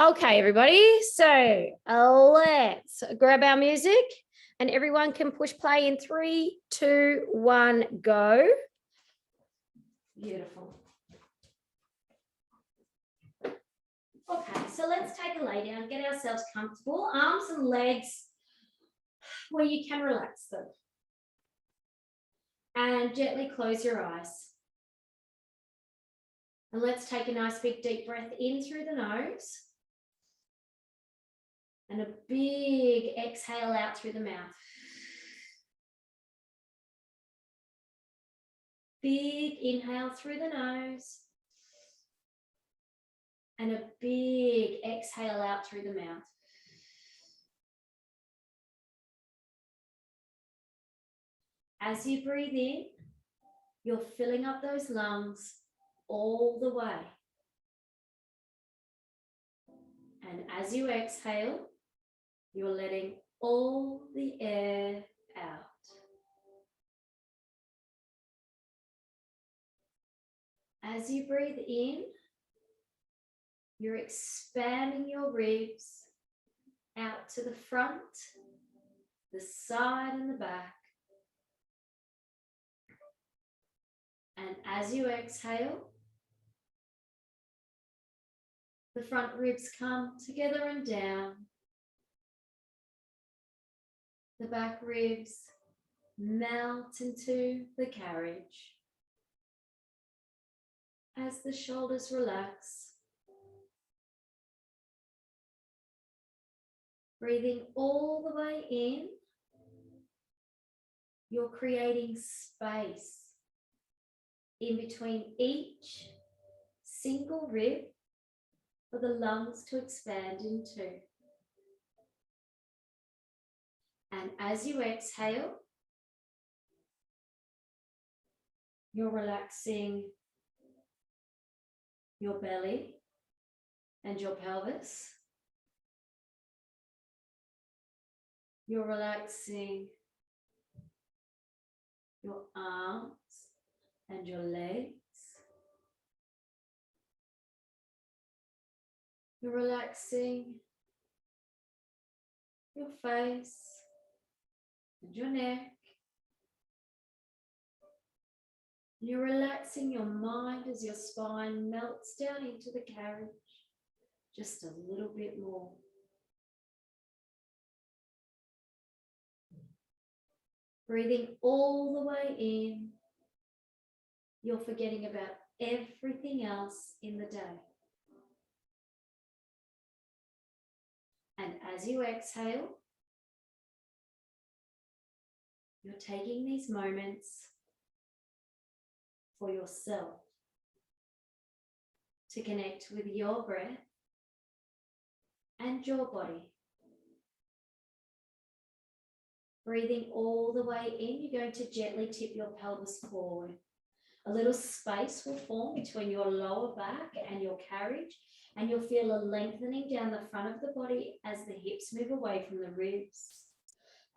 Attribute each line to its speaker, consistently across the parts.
Speaker 1: Okay, everybody. So let's grab our music and everyone can push play in 3, 2, 1, go. Beautiful. Okay, so let's take a lay down, get ourselves comfortable, arms and legs where you can relax them. And gently close your eyes. And let's take a nice big deep breath in through the nose. And a big exhale out through the mouth. Big inhale through the nose. And a big exhale out through the mouth. As you breathe in, you're filling up those lungs all the way. And as you exhale, you're letting all the air out. As you breathe in, you're expanding your ribs out to the front, the side and the back. And as you exhale, the front ribs come together and down. The back ribs melt into the carriage. As the shoulders relax, breathing all the way in, you're creating space in between each single rib for the lungs to expand into. And as you exhale, you're relaxing your belly and your pelvis. You're relaxing your arms and your legs. You're relaxing your face and your neck. You're relaxing your mind as your spine melts down into the carriage just a little bit more. Breathing all the way in, you're forgetting about everything else in the day. And as you exhale, you're taking these moments for yourself to connect with your breath and your body. Breathing all the way in, you're going to gently tip your pelvis forward. A little space will form between your lower back and your carriage, and you'll feel a lengthening down the front of the body as the hips move away from the ribs.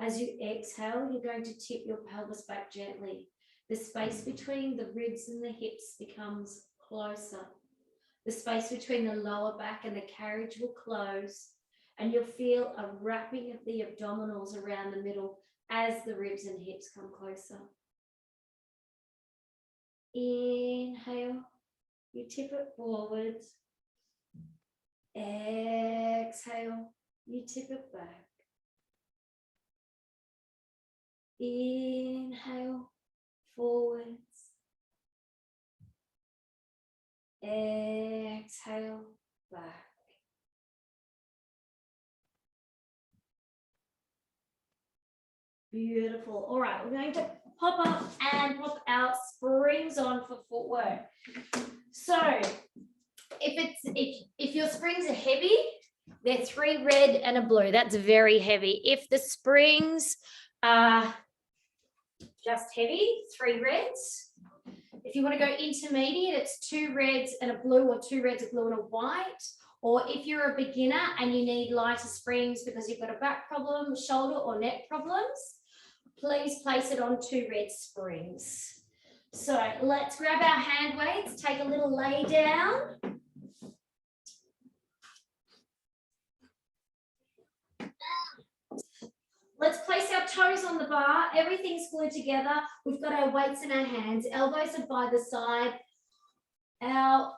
Speaker 1: As you exhale, you're going to tip your pelvis back gently. The space between the ribs and the hips becomes closer. The space between the lower back and the carriage will close, and you'll feel a wrapping of the abdominals around the middle as the ribs and hips come closer. Inhale, you tip it forwards. Exhale, you tip it back. Inhale, forwards. Exhale, back. Beautiful. All right, we're going to pop up and pop our springs on for footwork. So if your springs are heavy, they're 3 red and a blue. That's very heavy. If the springs are just heavy, 3 reds. If you want to go intermediate, it's 2 reds and a blue, or 2 reds, a blue and a white. Or if you're a beginner and you need lighter springs because you've got a back problem, shoulder or neck problems, please place it on 2 red springs. So let's grab our hand weights, take a little lay down. the bar. Everything's glued together. We've got our weights in our hands. Elbows are by the side. Our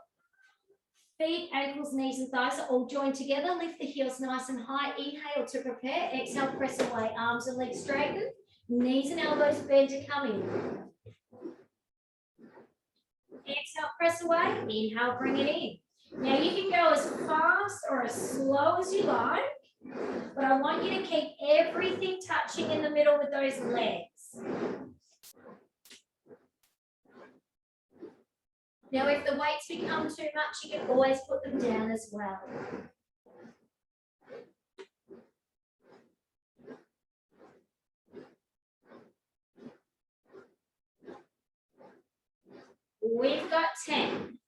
Speaker 1: feet, ankles, knees and thighs are all joined together. Lift the heels nice and high. Inhale to prepare. Exhale, press away. Arms and legs straighten. Knees and elbows bend to come in. Exhale, press away. Inhale, bring it in. Now you can go as fast or as slow as you like, but I want you to keep everything touching in the middle with those legs. Now, if the weights become too much, you can always put them down as well. We've got 10,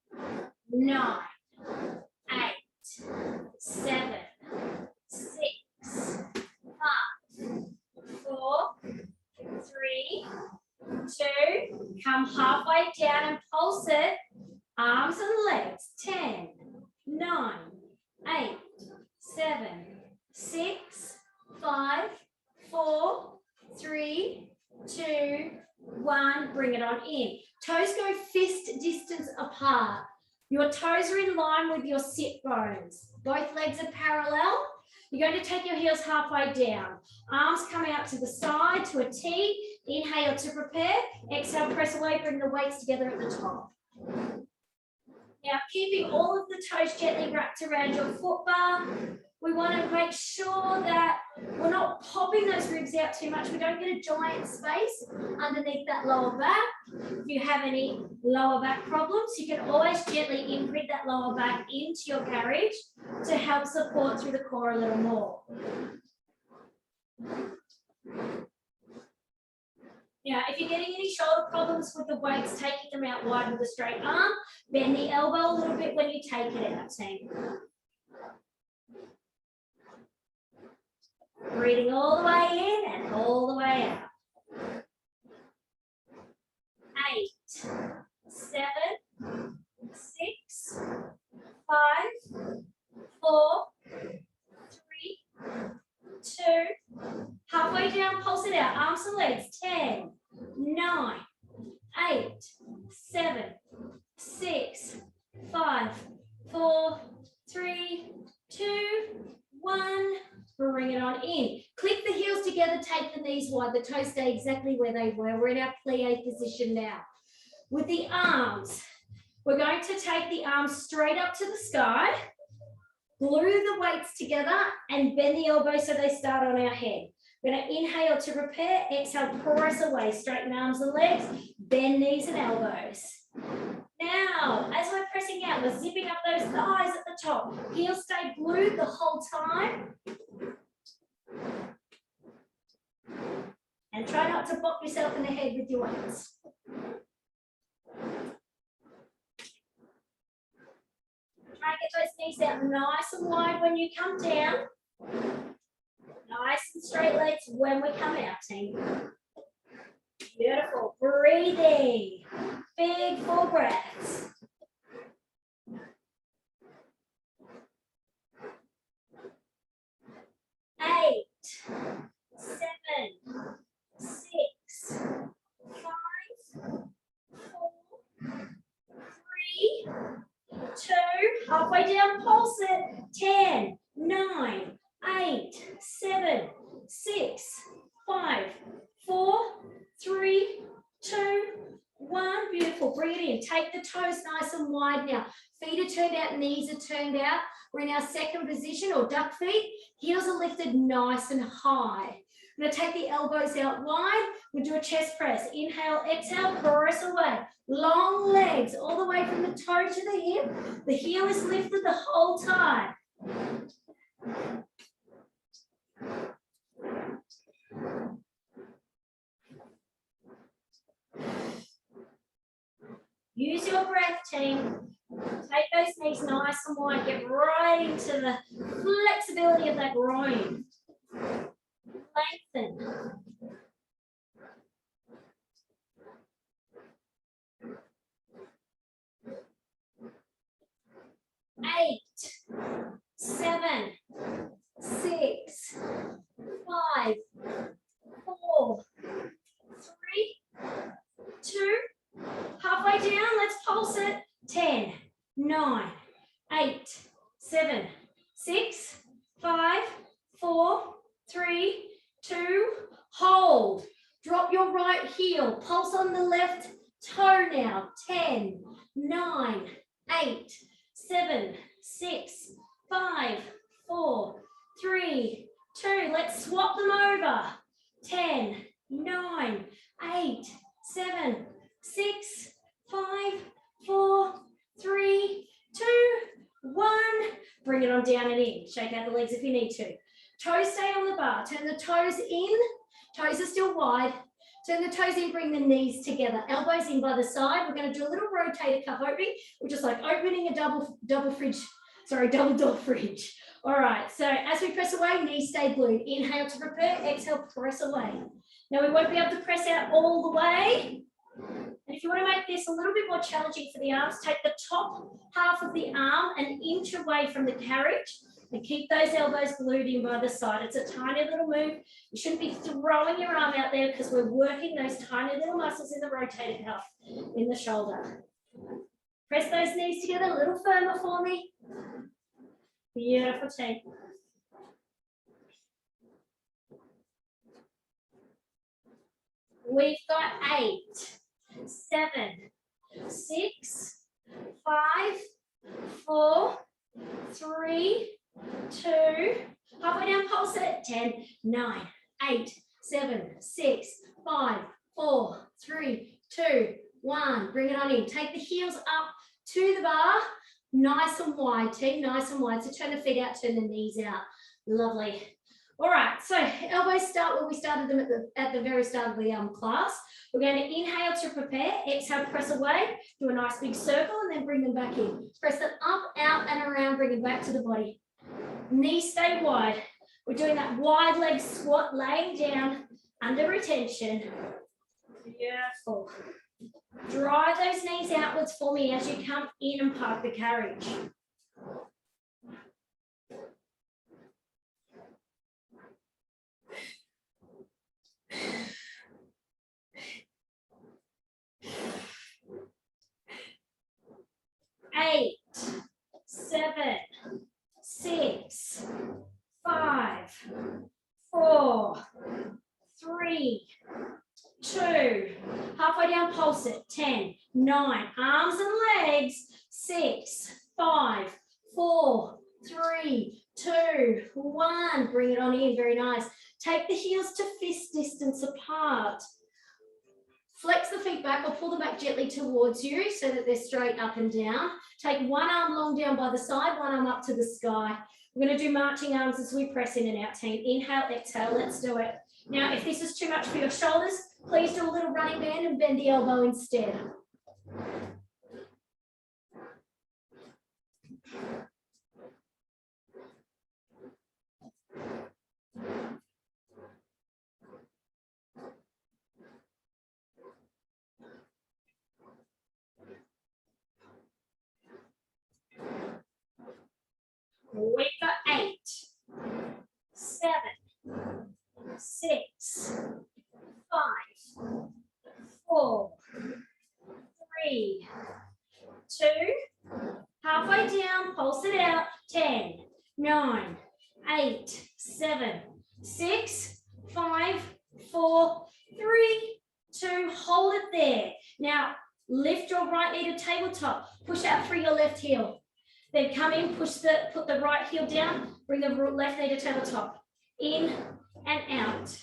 Speaker 1: 9, 8, 7, 6, 5, 4, 3, 2, come halfway down and pulse it. Arms and legs, 10, 9, 8, 7, 6, 5, 4, 3, 2, 1. Bring it on in. Toes go fist distance apart. Your toes are in line with your sit bones. Both legs are parallel. You're going to take your heels halfway down. Arms come out to the side to a T. Inhale to prepare. Exhale, press away. Bring the weights together at the top. Now, keeping all of the toes gently wrapped around your foot bar. We want to make sure that we're not popping those ribs out too much. We don't get a giant space underneath that lower back. If you have any lower back problems, you can always gently imprint that lower back into your carriage to help support through the core a little more. Now, if you're getting any shoulder problems with the weights, taking them out wide with a straight arm, bend the elbow a little bit when you take it out, team. Breathing all the way in and all the way out. 8, 7, 6, 5, 4, 3, 2. Halfway down, pulse it out. Arms and legs. 10, 9, 8, 7, 6, 5, 4, 3, 2, 1. Bring it on in. Click the heels together, take the knees wide. The toes stay exactly where they were. We're in our plie position now. With the arms, we're going to take the arms straight up to the sky, glue the weights together, and bend the elbows so they start on our head. We're going to inhale to prepare, exhale, press away, straighten arms and legs, bend knees and elbows. Now, as we're pressing out, we're zipping up those thighs at the top. Heels stay glued the whole time. And try not to bop yourself in the head with your weights. Try and get those knees out nice and wide when you come down. Nice and straight legs when we come out, team. Beautiful. Breathing. Big full breaths. 8, 7, 6, 5, 4, 3, 2. Halfway down, pulse it. 10, 9, 8, 7, 6, 5, 4, 3, 2, 1. Beautiful. Bring it in. Take the toes nice and wide now. Feet are turned out, knees are turned out. We're in our second position or duck feet. Heels are lifted nice and high. I'm going to take the elbows out wide. We'll do a chest press. Inhale, exhale, press away. Long legs all the way from the toe to the hip. The heel is lifted the whole time. Use your breath, team. Take those knees nice and wide. Get right into the flexibility of that groin. Lengthen. Eight, 7, 6, 5, 4, 7, 6, 5, 4, 3, 2, hold. Drop your right heel, pulse on the left toe now. 10, 9, 8, 7, 6, 5, 4, 3, 2. Let's swap them over. 10, 9, 8, 7, 6, 5, 4, 3, 2, 1. Bring it on down and in. Shake out the legs if you need to. Toes stay on the bar. Turn the toes in. Toes are still wide. Turn the toes in, bring the knees together. Elbows in by the side. We're going to do a little rotator cuff opening. We're just like opening a double door fridge. All right, so as we press away, knees stay glued. Inhale to prepare, exhale, press away. Now we won't be able to press out all the way. And if you want to make this a little bit more challenging for the arms, take the top half of the arm an inch away from the carriage and keep those elbows glued in by the side. It's a tiny little move. You shouldn't be throwing your arm out there because we're working those tiny little muscles in the rotator cuff in the shoulder. Press those knees together a little firmer for me. Beautiful team. We've got 8, 7, 6, 5, 4, 3, 2, halfway down, pulse it. 10, 9, 8, 7, 6, 5, 4, 3, 2, 1. Bring it on in. Take the heels up to the bar. Nice and wide, team, nice and wide. So turn the feet out, turn the knees out. Lovely. All right, so elbows start where we started them at the very start of the class. We're going to inhale to prepare, exhale, press away, do a nice big circle, and then bring them back in. Press them up, out, and around, bring them back to the body. Knees stay wide. We're doing that wide leg squat, laying down under retention. Beautiful. Drive those knees outwards for me as you come in and park the carriage. Eight, 7, 6, 5, 4, 3, 2, halfway down, pulse it. 10, 9, arms and legs. 6, 5, 4, 3, 2, 1. Bring it on in, very nice. Take the heels to fist distance apart. Flex the feet back or pull them back gently towards you so that they're straight up and down. Take one arm long down by the side, one arm up to the sky. We're going to do marching arms as we press in and out, team. Inhale, exhale, let's do it. Now, if this is too much for your shoulders, please do a little running band and bend the elbow instead. We've got 8, 7, 6, 5, 4, 3, 2, halfway down, pulse it out. 10, 9, 8, 7, 6, 5, 4, 3, 2, hold it there. Now, lift your right knee to tabletop. Push out through your left heel. Then come in, put the right heel down, bring the left knee to tabletop. In and out,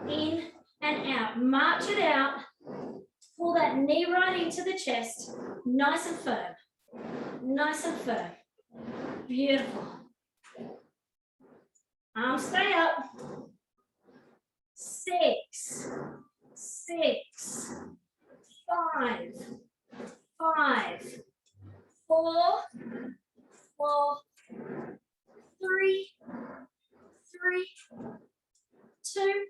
Speaker 1: in and out. March it out. Pull that knee right into the chest. Nice and firm. Nice and firm. Beautiful. Arms stay up. 6, 6, 5, 5, 4, 4, 3, 3, 2,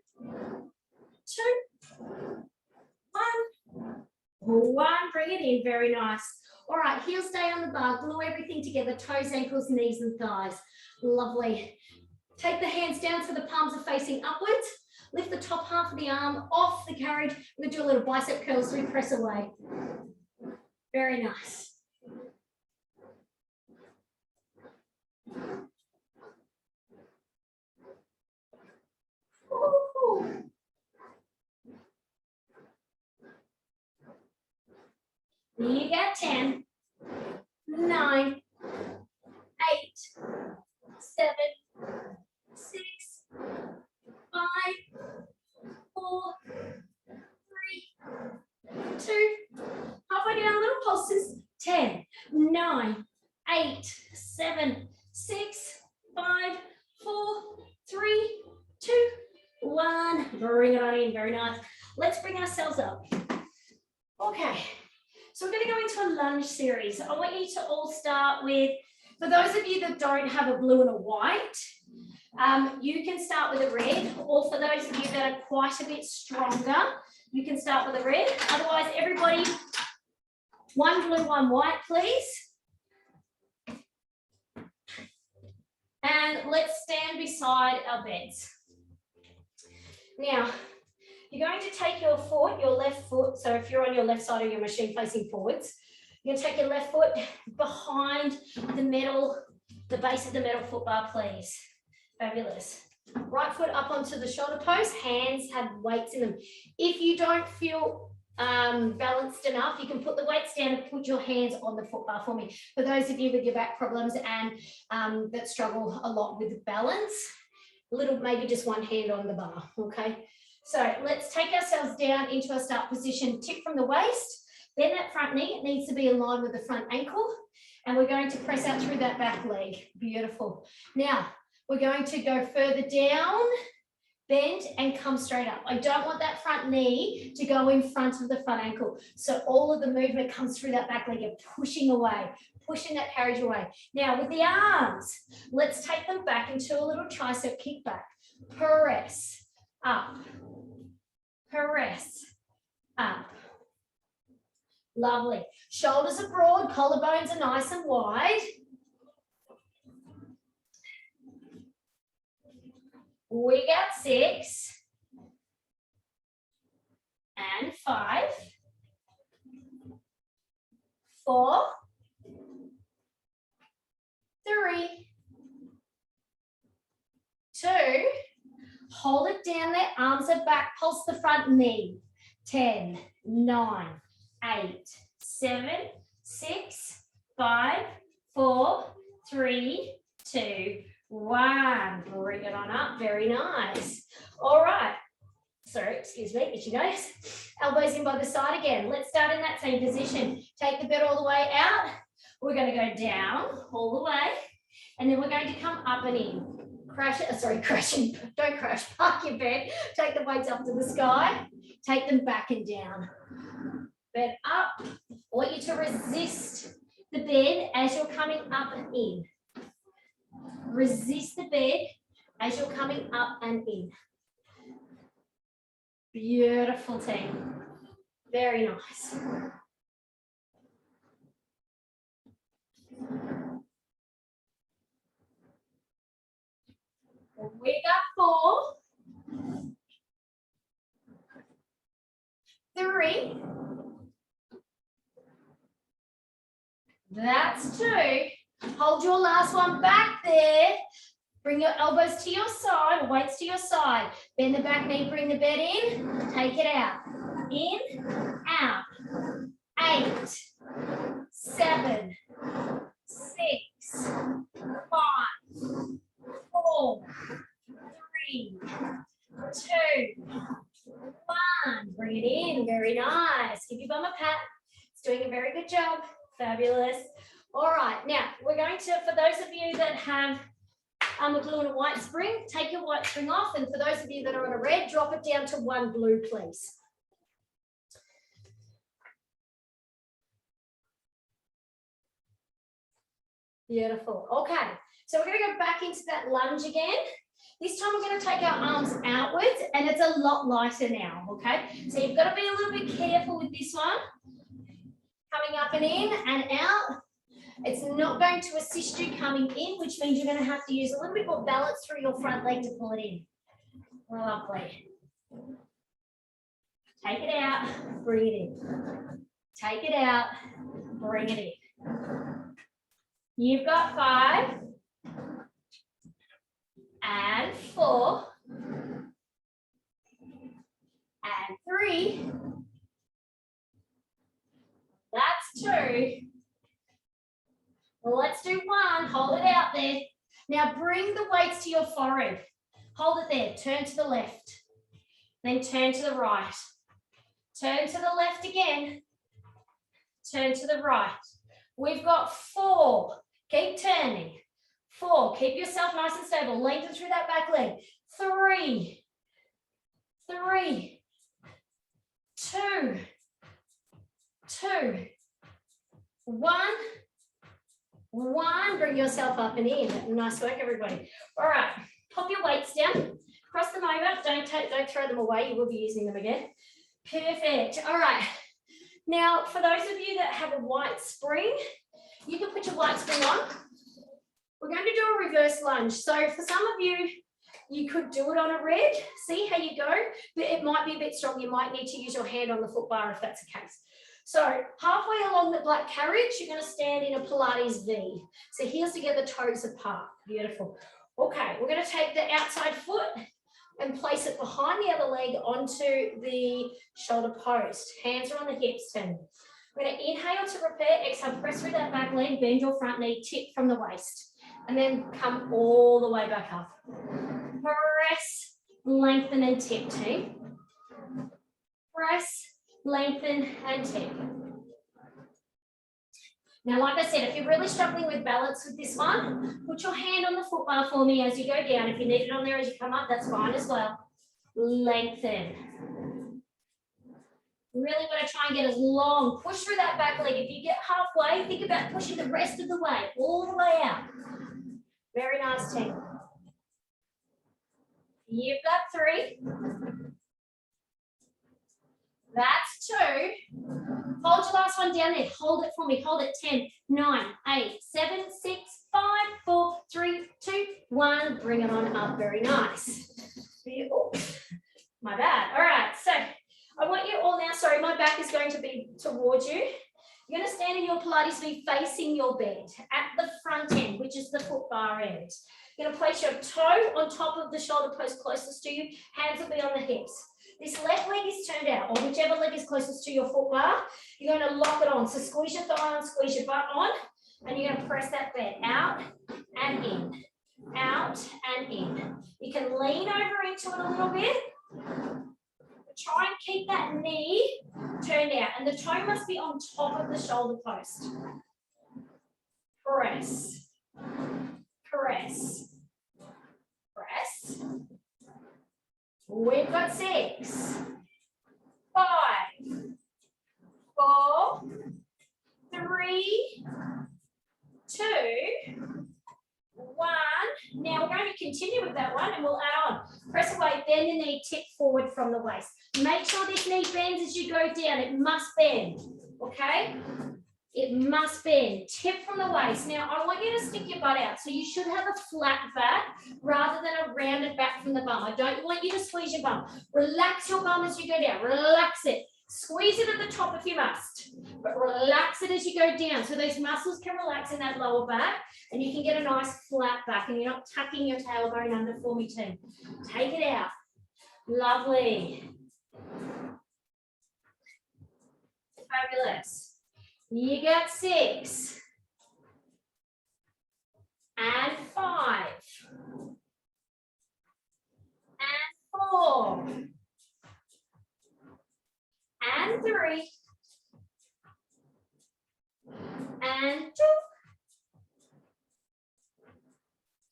Speaker 1: 2, 1. Bring it in, very nice. All right, heels stay on the bar, glue everything together, toes, ankles, knees, and thighs. Lovely. Take the hands down so the palms are facing upwards. Lift the top half of the arm off the carriage. We're gonna do a little bicep curl as we press away. Very nice. You got 10, 9, 8, 7, 6, 5, 4, 3, 2. Halfway down, little pulses. 10, 9, 8, 7, 6, 5, 4, 3, 2, 1. Bring it on in. Very nice. Let's bring ourselves up. Okay. So we're going to go into a lunge series. I want you to all start with, for those of you that don't have a blue and a white, you can start with a red, or for those of you that are quite a bit stronger, you can start with a red. Otherwise, everybody, one blue, one white, please. And let's stand beside our beds. Now, you're going to take your foot, your left foot, so if you're on your left side of your machine facing forwards, you're going to take your left foot behind the metal, the base of the metal foot bar, please. Fabulous. Right foot up onto the shoulder post, hands have weights in them. If you don't feel balanced enough, you can put the weights down and put your hands on the foot bar for me. For those of you with your back problems and that struggle a lot with balance, maybe just one hand on the bar, okay? So let's take ourselves down into a start position, tip from the waist, bend that front knee, it needs to be in line with the front ankle, and we're going to press out through that back leg. Beautiful. Now, we're going to go further down, bend and come straight up. I don't want that front knee to go in front of the front ankle. So all of the movement comes through that back leg. You're pushing away, pushing that carriage away. Now with the arms, let's take them back into a little tricep kick back. Press up, press up. Lovely. Shoulders are broad, collarbones are nice and wide. We got 6 and 5, 4, 3, 2. Hold it down there. Arms are back. Pulse the front knee. 10, 9, 8, 7, 6, 5, 4, 3, 2, 1. Bring it on up. Very nice. All right. Sorry, excuse me. Itchy nose. Elbows in by the side again. Let's start in that same position. Take the bed all the way out. We're going to go down all the way. And then we're going to come up and in. Crashing. Don't crash. Park your bed. Take the weights up to the sky. Take them back and down. Bed up. I want you to resist the bed as you're coming up and in. Resist the bed as you're coming up and in. Beautiful team. Very nice. We got 4, 3. That's 2. Hold your last one back there. Bring your elbows to your side, weights to your side. Bend the back knee, bring the bed in. Take it out. In, out. 8, 7, 6, 5, 4, 3, 2, 1. Bring it in. Very nice. Give your bum a pat. It's doing a very good job. Fabulous. All right. Now, we're going to, for those of you that have a blue and a white spring, take your white spring off. And for those of you that are on a red, drop it down to 1 blue, please. Beautiful. Okay. So we're going to go back into that lunge again. This time we're going to take our arms outwards and it's a lot lighter now, okay? So you've got to be a little bit careful with this one. Coming up and in and out. It's not going to assist you coming in, which means you're going to have to use a little bit more balance through your front leg to pull it in. Lovely. Take it out, bring it in. Take it out, bring it in. You've got 5 and 4 and 3. That's Now bring the weights to your forehead. Hold it there. Turn to the left. Then turn to the right. Turn to the left again. Turn to the right. We've got 4. Keep turning. 4. Keep yourself nice and stable. Lengthen through that back leg. 3. 3. 2. 2. 1. 1. Bring yourself up and in. Nice work, everybody. All right. Pop your weights down. Cross them over. Don't throw them away. You will be using them again. Perfect. All right. Now, for those of you that have a white spring, you can put your white spring on. We're going to do a reverse lunge. So for some of you, you could do it on a red. See how you go, but it might be a bit strong. You might need to use your hand on the foot bar if that's the case. So halfway along the black carriage, you're going to stand in a Pilates V. So heels together, toes apart. Beautiful. Okay, we're going to take the outside foot and place it behind the other leg onto the shoulder post. Hands are on the hips. Turn. We're going to inhale to prepare. Exhale, press through that back leg, bend your front knee, tip from the waist. And then come all the way back up. Press, lengthen and tip, team. Press, lengthen and tip. Now, like I said, if you're really struggling with balance with this one, put your hand on the foot bar for me as you go down. If you need it on there as you come up, that's fine as well. Lengthen. Really got to try and get as long. Push through that back leg. If you get halfway, think about pushing the rest of the way, all the way out. Very nice, team. You've got 3. That's 2. Hold your last one down there. Hold it for me. Hold it. 10, 9, 8, 7, 6, 5, 4, 3, 2, 1. Bring it on up. Very nice. Beautiful. My bad. All right. So I want you all now. Sorry, my back is going to be towards you. You're going to stand in your Pilates V facing your bed at the front end, which is the foot bar end. You're going to place your toe on top of the shoulder post closest to you. Hands will be on the hips. This left leg is turned out, or whichever leg is closest to your foot bar. You're going to lock it on. So squeeze your thigh on, squeeze your butt on, and you're going to press that bed out and in, out and in. You can lean over into it a little bit. Try and keep that knee turned out, and the toe must be on top of the shoulder post. Press, press, press. We've got 6, 5, 4, 3, 2, 1. Now we're going to continue with that one and we'll add on. Press away, bend the knee, tip forward from the waist. Make sure this knee bends as you go down. It must bend, okay? It must bend. Tip from the waist. Now, I want you to stick your butt out. So you should have a flat back rather than a rounded back from the bum. I don't want you to squeeze your bum. Relax your bum as you go down. Relax it. Squeeze it at the top if you must, but relax it as you go down. So those muscles can relax in that lower back and you can get a nice flat back and you're not tucking your tailbone under for me, team. Take it out. Lovely. Fabulous. You got 6 and 5 and 4 and 3 and 2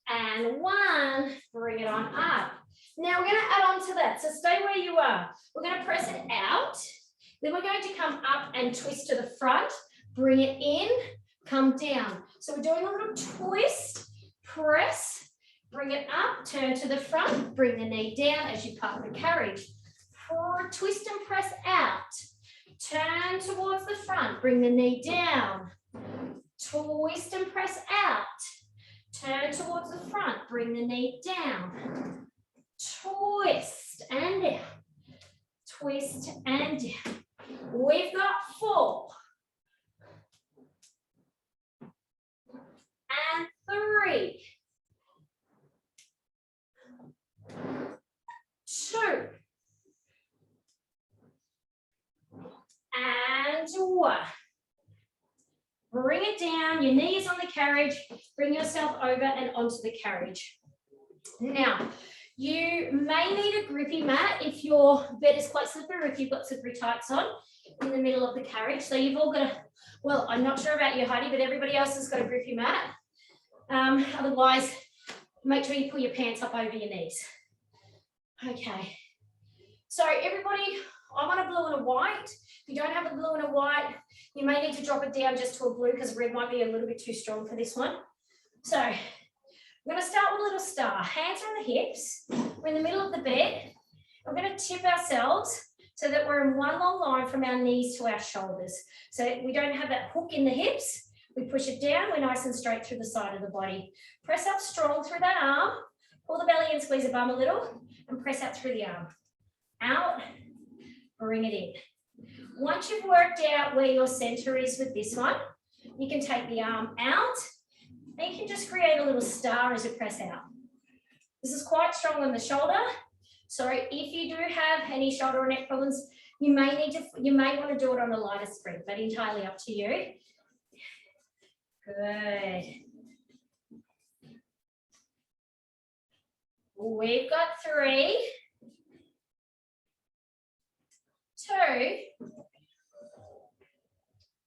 Speaker 1: and 1. Bring it on up. Now we're going to add on to that. So stay where you are. We're going to press it out. Then we're going to come up and twist to the front. Bring it in, come down. So we're doing a little twist, press, bring it up, turn to the front, bring the knee down as you part the carriage. Twist and press out. Turn towards the front, bring the knee down. Twist and press out. Turn towards the front, bring the knee down. Twist and down. Twist and down. We've got 4 and 3, 2 and 1. Bring it down, your knee is on the carriage, bring yourself over and onto the carriage. Now, you may need a grippy mat if your bed is quite slippery or if you've got slippery tights on in the middle of the carriage. So you've all got a, well, I'm not sure about you, Heidi, but everybody else has got a grippy mat. Otherwise, make sure you pull your pants up over your knees. Okay. So everybody, I want a blue and a white. If you don't have a blue and a white, you may need to drop it down just to a blue because red might be a little bit too strong for this one. So I'm going to start with a little star. Hands are on the hips. We're in the middle of the bed. We're going to tip ourselves so that we're in one long line from our knees to our shoulders. So we don't have that hook in the hips. We push it down. We're nice and straight through the side of the body. Press up strong through that arm. Pull the belly and squeeze the bum a little and press out through the arm. Out, bring it in. Once you've worked out where your center is with this one, you can take the arm out and you can just create a little star as you press out. This is quite strong on the shoulder. So if you do have any shoulder or neck problems, you may want to do it on a lighter spread, but entirely up to you. Good. We've got 3, 2,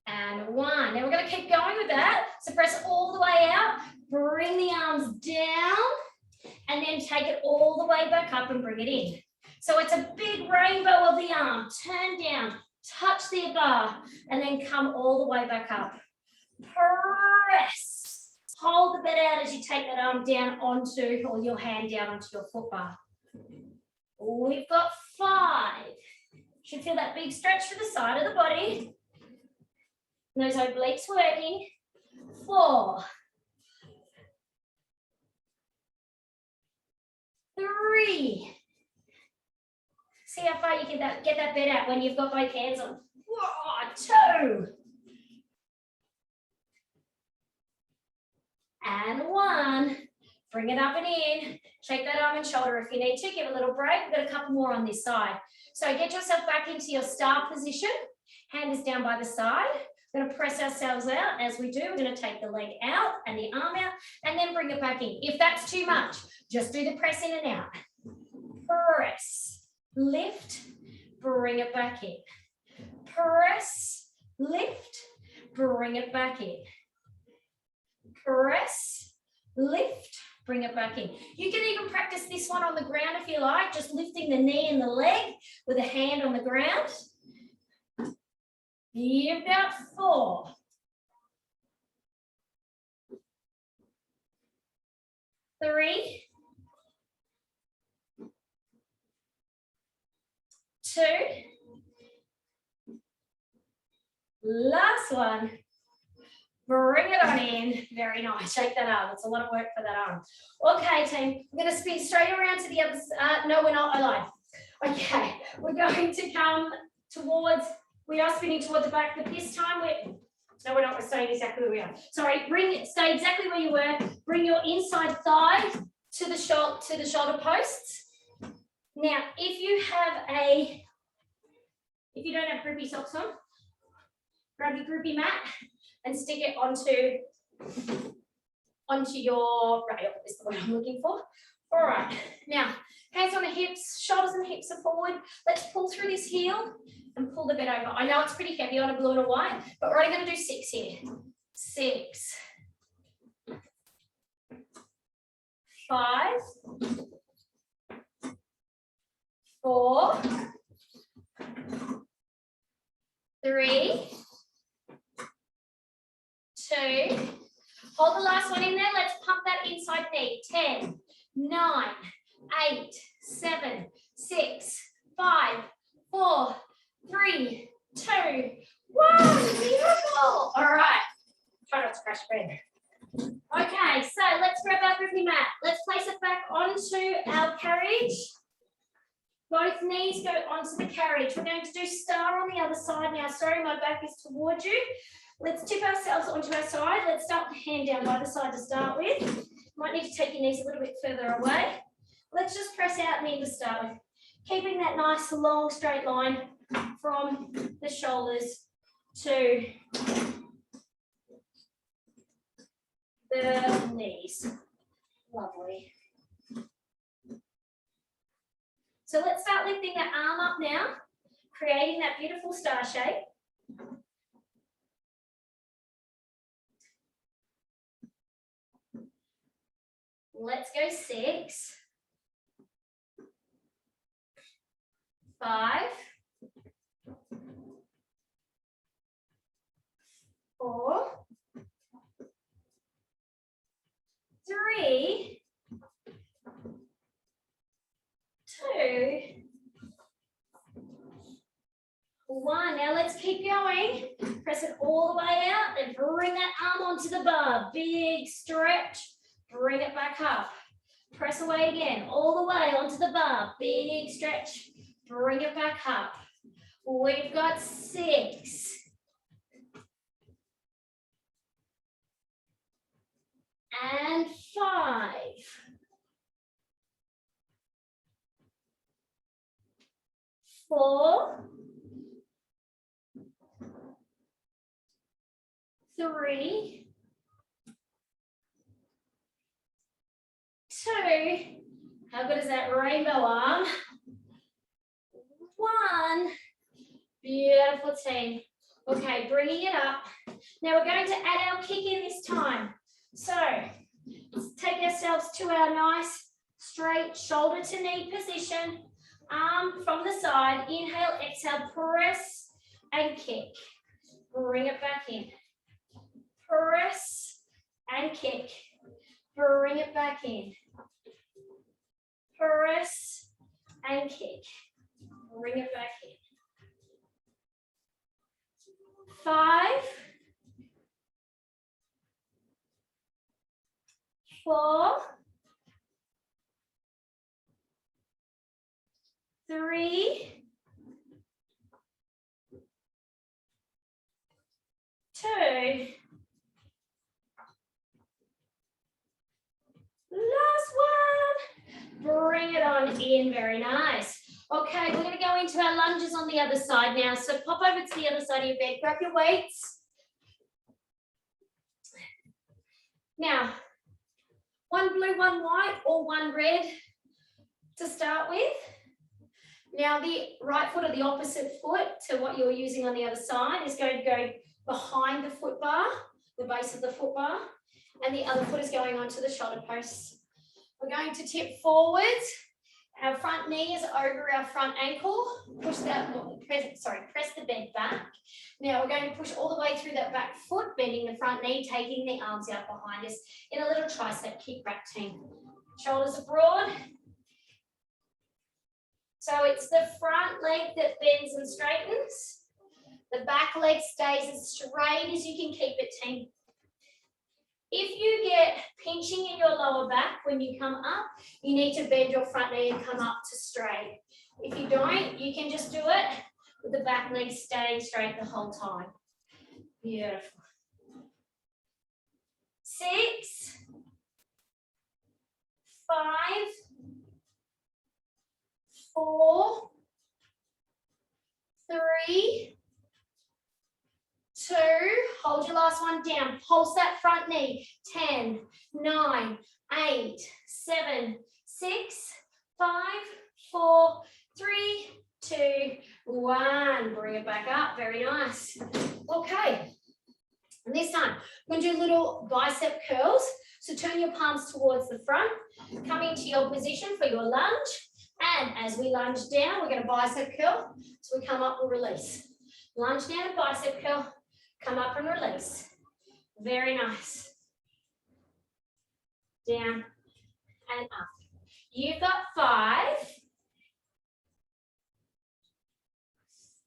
Speaker 1: and 1. Now we're going to keep going with that. So press all the way out, bring the arms down, and then take it all the way back up and bring it in. So it's a big rainbow of the arm. Turn down, touch the bar, and then come all the way back up. Press. Hold the bed out as you take that arm down onto, or your hand down onto your foot bar. We've got 5. Should feel that big stretch to the side of the body. Those obliques working. 4. 3. See how far you get that bed out when you've got both hands on. 2. And 1. Bring it up and in. Shake that arm and shoulder if you need to. Give a little break. We've got a couple more on this side. So get yourself back into your star position. Hand is down by the side. We're going to press ourselves out. As we do, we're going to take the leg out and the arm out and then bring it back in. If that's too much, just do the press in and out. Press, lift, bring it back in. Press, lift, bring it back in. Press, lift, bring it back in. You can even practice this one on the ground if you like, just lifting the knee and the leg with a hand on the ground. You've got 4. 3. 2. Last one. Bring it on in. Very nice. Shake that arm. It's a lot of work for that arm. Okay, team. We're going to spin straight around to the other side. No, we're not. I lied. Okay. We're going to come towards, we are spinning towards the back, but this time we're not. We're staying exactly where we are. Sorry. Stay exactly where you were. Bring your inside thigh to the shoulder posts. Now, if you don't have grippy socks on, grab your grippy mat and stick it onto your rail, is the word I'm looking for. All right, now, hands on the hips, shoulders and hips are forward. Let's pull through this heel and pull the bed over. I know it's pretty heavy on a blue and a white, but we're only going to do 6 here. 6. 5. 4. 3. 2. Hold the last one in there. Let's pump that inside knee. 10, 9, 8, 7, 6, 5, 4, 3, 2, 1. Beautiful. All right. Try not to crash bed. Okay, so let's grab our grippy mat. Let's place it back onto our carriage. Both knees go onto the carriage. We're going to do star on the other side now. Sorry, my back is towards you. Let's tip ourselves onto our side. Let's start the hand down by the side to start with. Might need to take your knees a little bit further away. Let's just press out and into star. Keeping that nice long straight line from the shoulders to the knees. Lovely. So let's start lifting that arm up now, creating that beautiful star shape. Let's go 6, 5, 4, 3, 2, 1. Now let's keep going. Press it all the way out and bring that arm onto the bar. Big stretch. Bring it back up. Press away again, all the way onto the bar. Big stretch. Bring it back up. We've got 6. And 5. 4. 3. 2. How good is that rainbow arm? 1. Beautiful team. Okay, bringing it up. Now we're going to add our kick in this time. So let's take ourselves to our nice straight shoulder to knee position. Arm from the side. Inhale, exhale, press and kick. Bring it back in. Press and kick. Bring it back in. Press and kick. Bring it back in. 5, 4, 3, 2. Last one. Bring it on in. Very nice. Okay, we're going to go into our lunges on the other side now. So pop over to the other side of your bed. Grab your weights. Now, one blue, one white, or one red to start with. Now, the right foot or the opposite foot to what you're using on the other side is going to go behind the foot bar, the base of the foot bar, and the other foot is going onto the shoulder posts. We're going to tip forwards. Our front knee is over our front ankle. Push that, press the bed back. Now we're going to push all the way through that back foot, bending the front knee, taking the arms out behind us in a little tricep kick back team. Shoulders are broad. So it's the front leg that bends and straightens. The back leg stays as straight as you can keep it, team. If you get pinching in your lower back when you come up, you need to bend your front knee and come up to straight. If you don't, you can just do it with the back leg staying straight the whole time. Beautiful. 6, 5, 4, 3, 2, hold your last one down. Pulse that front knee. 10, 9, 8, 7, 6, 5, 4, 3, 2, 1. Bring it back up. Very nice. Okay. And this time, we're going to do little bicep curls. So turn your palms towards the front. Come into your position for your lunge. And as we lunge down, we're going to bicep curl. So we come up and release. Lunge down and bicep curl. Come up and release. Very nice. Down and up. You've got 5,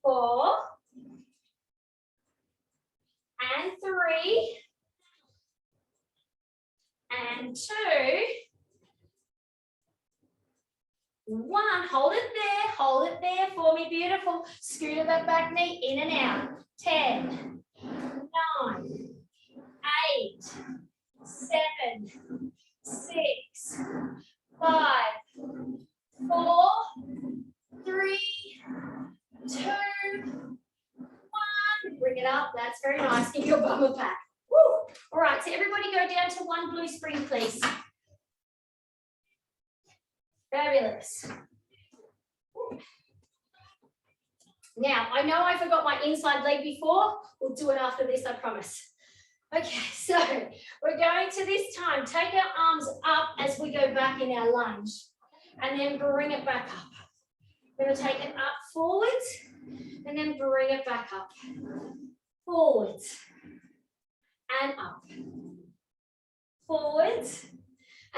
Speaker 1: 4, and 3, and 2, 1. Hold it there for me, beautiful. Scooter that back knee in and out. 10, 9, 8, 7, 6, 5, 4, 3, 2, 1. Bring it up. That's very nice. Give your bum a pat. Woo. All right, so everybody go down to one spring, please. Fabulous. Now, I know I forgot my inside leg before. We'll do it after this, I promise. Okay, so we're going to this time. Take our arms up as we go back in our lunge. And then bring it back up. We're going to take it up forwards. And then bring it back up. Forwards. And up. Forwards.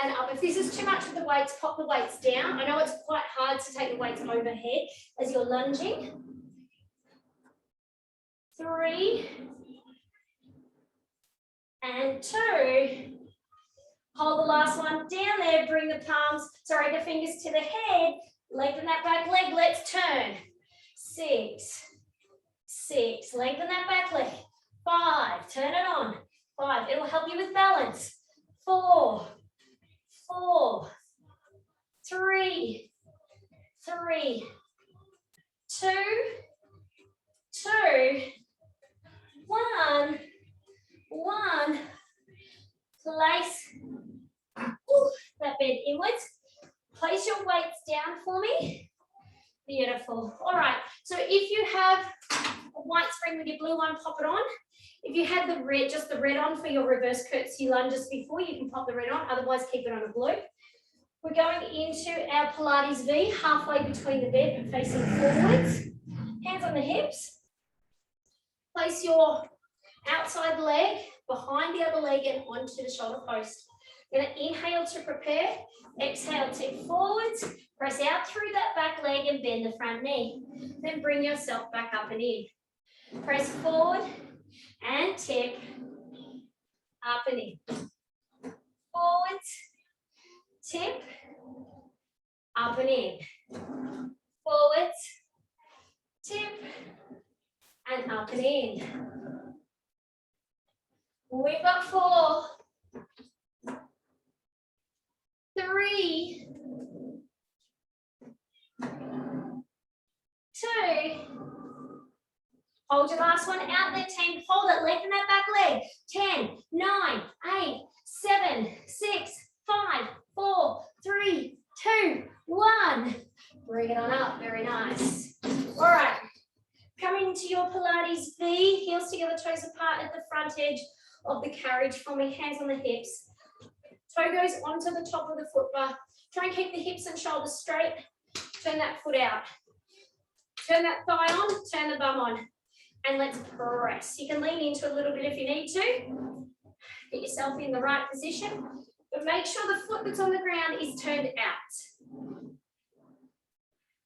Speaker 1: And up. If this is too much with the weights, pop the weights down. I know it's quite hard to take the weights overhead as you're lunging. 3 and 2. Hold the last one down there. Bring the palms, the fingers to the head. Lengthen that back leg. Let's turn. 6. Lengthen that back leg. 5. Turn it on. 5. It will help you with balance. 4. 3. 2. 1. Place that bend inwards. Place your weights down for me. Beautiful. All right. So if you have a white spring with your blue one, pop it on. If you had the red, just the red on for your reverse curtsy lunges before, you can pop the red on. Otherwise, keep it on a blue. We're going into our Pilates V, halfway between the bed and facing forwards. Hands on the hips. Place your outside leg behind the other leg and onto the shoulder post. You're going to inhale to prepare. Exhale, tip forwards. Press out through that back leg and bend the front knee. Then bring yourself back up and in. Press forward and tip. Up and in. Forwards. Tip. Up and in. Forwards. Tip. And up and in. We've got 4. 3. 2. Hold your last one out there, team. Hold it. Lengthen that back leg. 10, 9, 8, 7, 6, 5, 4, 3, 2, 1. Bring it on up. Very nice. All right. Coming to your Pilates V. Heels together, toes apart at the front edge of the carriage for me. Hands on the hips. Toe goes onto the top of the foot bar. Try and keep the hips and shoulders straight. Turn that foot out. Turn that thigh on. Turn the bum on. And let's press. You can lean into a little bit if you need to. Get yourself in the right position. But make sure the foot that's on the ground is turned out.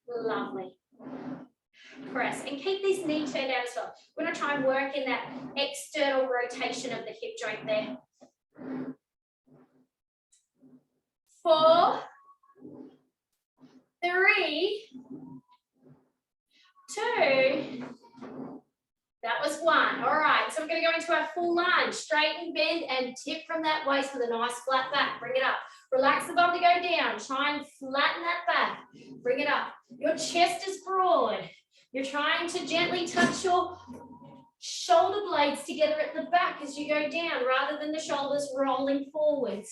Speaker 1: Lovely. Press. And keep this knee turned out as well. We're going to try and work in that external rotation of the hip joint there. 4, 3, 2. That was 1. All right, so we're going to go into our full lunge. Straighten, bend, and tip from that waist with a nice flat back. Bring it up. Relax the bum to go down. Try and flatten that back. Bring it up. Your chest is broad. You're trying to gently touch your shoulder blades together at the back as you go down, rather than the shoulders rolling forwards.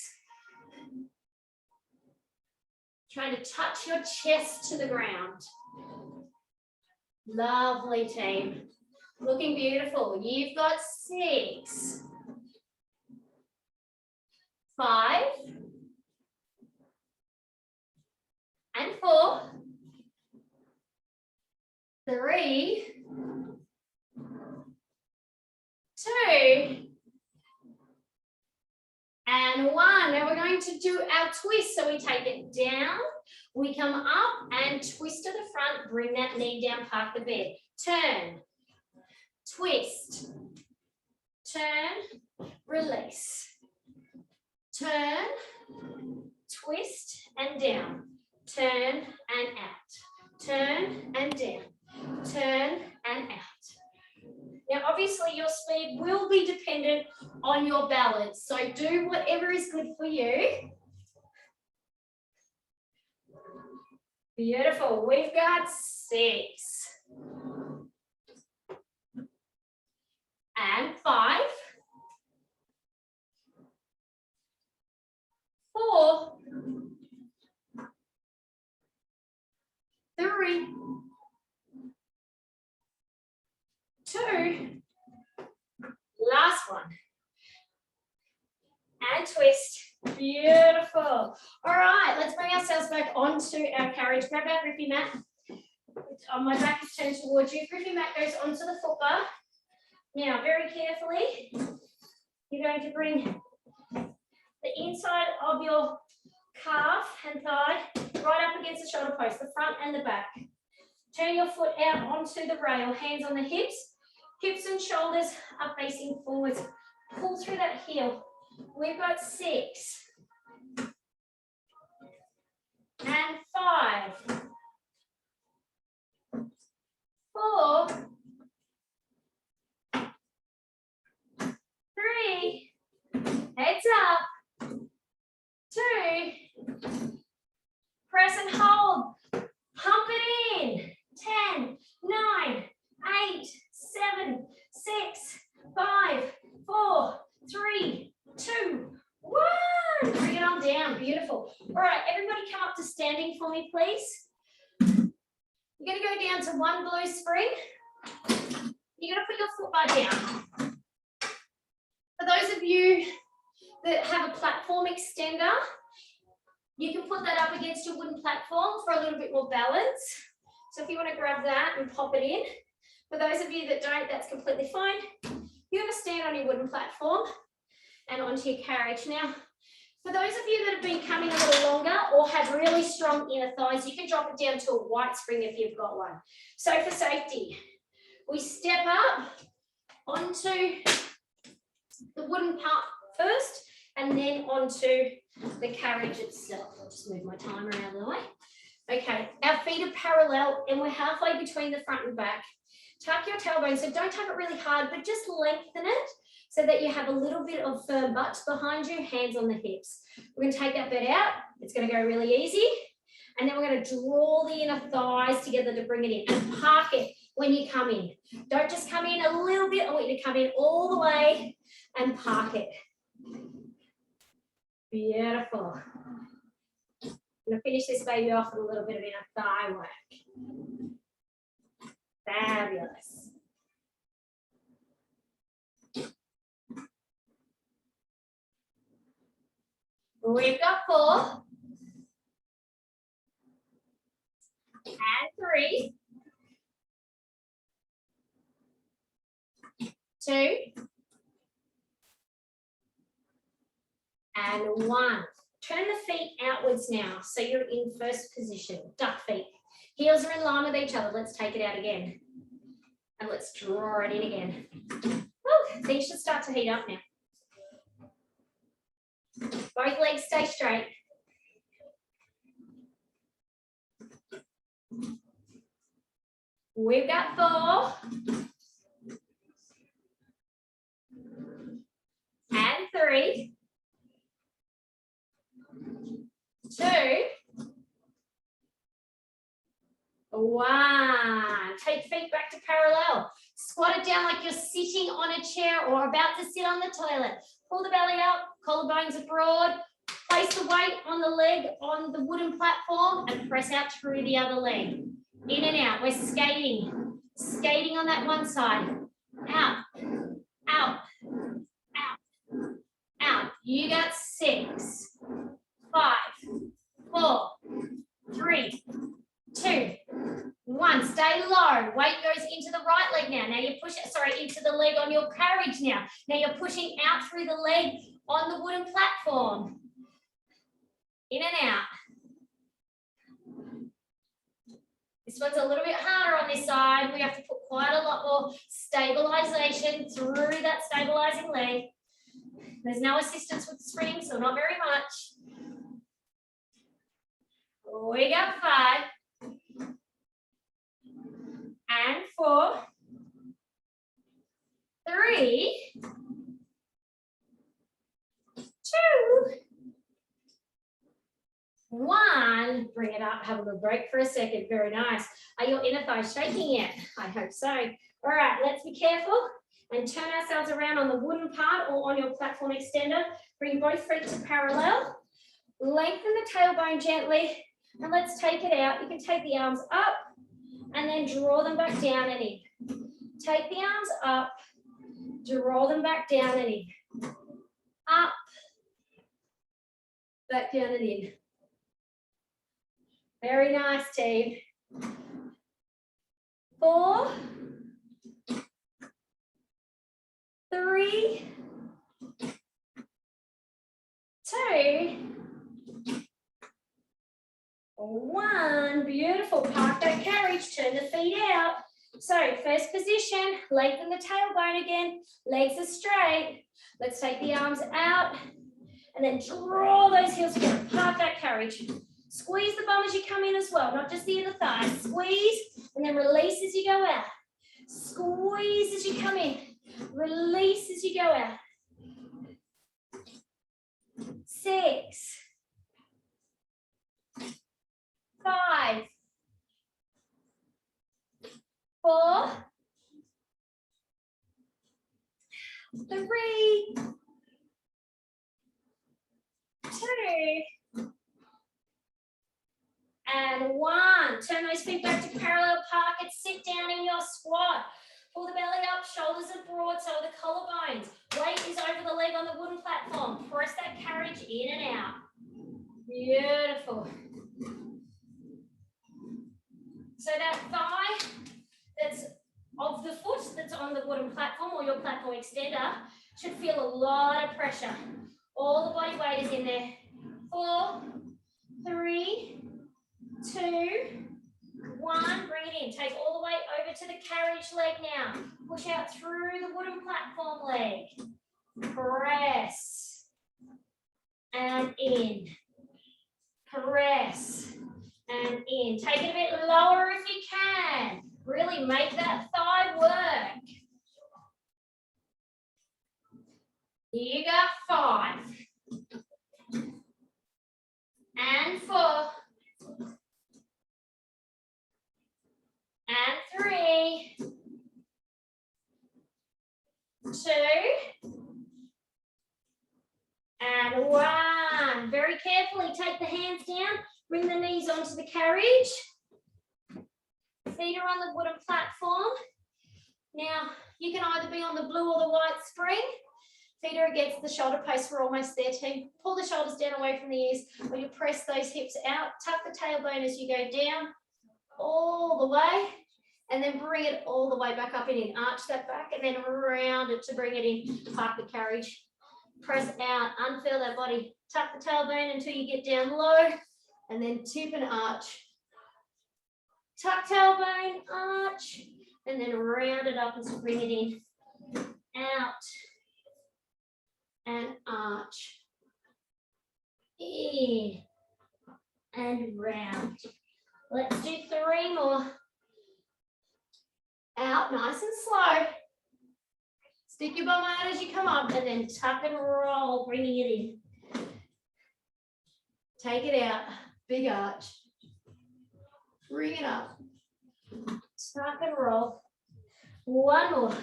Speaker 1: Trying to touch your chest to the ground. Lovely, team. Looking beautiful. You've got 6, 5, and 4, 3, 2, and 1. Now we're going to do our twist. So we take it down, we come up and twist to the front, bring that knee down, park the bed. Turn, twist, turn, release. Turn, twist, and down. Turn and out. Turn and down. Turn and out. Now, obviously, your speed will be dependent on your balance. So do whatever is good for you. Beautiful. We've got 6. And 5. 4, 3, 2, last one. And twist. Beautiful. All right, let's bring ourselves back onto our carriage. Grab our grippy mat. My back is turned towards you. Grippy mat goes onto the foot bar. Now, very carefully, you're going to bring the inside of your calf and thigh right up against the shoulder post, the front and the back. Turn your foot out onto the rail, hands on the hips. Hips and shoulders are facing forwards. Pull through that heel. We've got 6 and 5, 4, 3, heads up, 2, press and hold, pump it in, 10, 9, 8, 7, 6, 5, 4, 3, 2, 1. Bring it on down. Beautiful. All right, everybody come up to standing for me, please. You're going to go down to 1 blue spring. You're going to put your foot bar down. For those of you that have a platform extender, you can put that up against your wooden platform for a little bit more balance. So if you want to grab that and pop it in. For those of you that don't, that's completely fine. You're going to stand on your wooden platform and onto your carriage. Now, for those of you that have been coming a little longer or have really strong inner thighs, you can drop it down to a white spring if you've got one. So for safety, we step up onto the wooden part first and then onto the carriage itself. I'll just move my timer out of the way. Okay, our feet are parallel and we're halfway between the front and back. Tuck your tailbone, so don't tuck it really hard, but just lengthen it so that you have a little bit of firm butt behind you, hands on the hips. We're going to take that bit out. It's going to go really easy. And then we're going to draw the inner thighs together to bring it in and park it when you come in. Don't just come in a little bit. I want you to come in all the way and park it. Beautiful. I'm going to finish this baby off with a little bit of inner thigh work. Fabulous. We've got 4 and 3, 2 and 1. Turn the feet outwards now, so you're in first position. Duck feet. Heels are in line with each other. Let's take it out again. And let's draw it in again. Woo, these should start to heat up now. Both legs stay straight. We've got 4 and 3, 2, 1. Take feet back to parallel. Squat it down like you're sitting on a chair or about to sit on the toilet. Pull the belly up, collarbones are broad. Place the weight on the leg on the wooden platform and press out through the other leg. In and out. We're skating. Skating on that one side. Out, out, out, out. You got 6, 5, 4, 3, 2, 1. Stay low. Weight goes into the right leg now. Now you push it, sorry, into the leg on your carriage now. Now you're pushing out through the leg on the wooden platform. In and out. This one's a little bit harder on this side. We have to put quite a lot more stabilization through that stabilizing leg. There's no assistance with the spring, so not very much. We got 5 and 4, 3, 2, 1. Bring it up. Have a little break for a second. Very nice. Are your inner thighs shaking yet? I hope so. All right, let's be careful and turn ourselves around on the wooden part or on your platform extender. Bring both feet to parallel. Lengthen the tailbone gently, and let's take it out. You can take the arms up and then draw them back down and in. Take the arms up, draw them back down and in. Up, back down and in. Very nice, team. 4, 3, 2, 1. Beautiful. Park that carriage. Turn the feet out. So first position, lengthen the tailbone again. Legs are straight. Let's take the arms out and then draw those heels together. Park that carriage. Squeeze the bum as you come in as well, not just the inner thighs. Squeeze and then release as you go out. Squeeze as you come in. Release as you go out. 6, 5, 4, 3, 2, and 1. Turn those feet back to parallel park and sit down in your squat. Pull the belly up, shoulders are broad, so are the collarbones. Weight is over the leg on the wooden platform. Press that carriage in and out. Beautiful. So that thigh that's of the foot that's on the wooden platform or your platform extender should feel a lot of pressure. All the body weight is in there. 4, 3, 2, 1. Bring it in. Take all the weight over to the carriage leg now. Push out through the wooden platform leg. Press. And in. Press. And in. Take it a bit lower if you can. Really make that thigh work. You got 5. And 4. And 3. 2. And 1. Very carefully take the hands down. Bring the knees onto the carriage. Feet are on the wooden platform. Now, you can either be on the blue or the white spring. Feet are against the shoulder post. We're almost there, team. Pull the shoulders down away from the ears. Or you press those hips out. Tuck the tailbone as you go down. All the way. And then bring it all the way back up and in. Arch that back and then round it to bring it in. Park the carriage. Press out. Unfurl that body. Tuck the tailbone until you get down low. And then tip and arch. Tuck tailbone, arch. And then round it up and bring it in. Out. And arch. In. And round. Let's do 3 more. Out, nice and slow. Stick your bum out as you come up and then tuck and roll, bringing it in. Take it out, big arch. Bring it up. Tuck and roll. 1 more.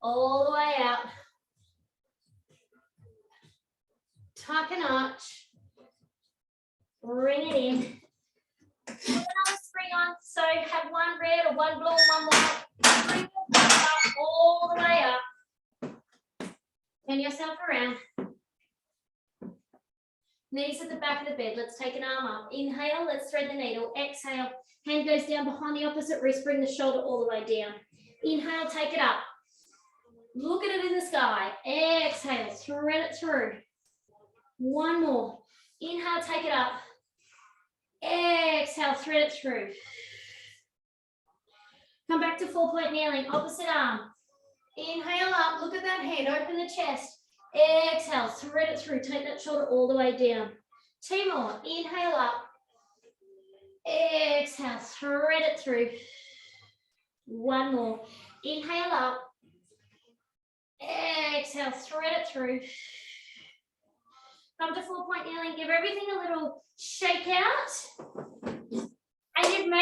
Speaker 1: All the way out. Tuck and arch. Bring it in. Put another spring on. So have 1 red or 1 blue, 1 white. Bring your feet up all the way up. Turn yourself around. Knees at the back of the bed. Let's take an arm up. Inhale, let's thread the needle. Exhale, hand goes down behind the opposite wrist. Bring the shoulder all the way down. Inhale, take it up. Look at it in the sky. Exhale, thread it through. 1 more. Inhale, take it up. Exhale, thread it through. Come back to 4-point kneeling, opposite arm. Inhale up, look at that hand, open the chest. Exhale, thread it through, take that shoulder all the way down. 2 more, inhale up. Exhale, thread it through. 1 more, inhale up. Exhale, thread it through. Come to 4-point kneeling, give everything a little shake out. And you've made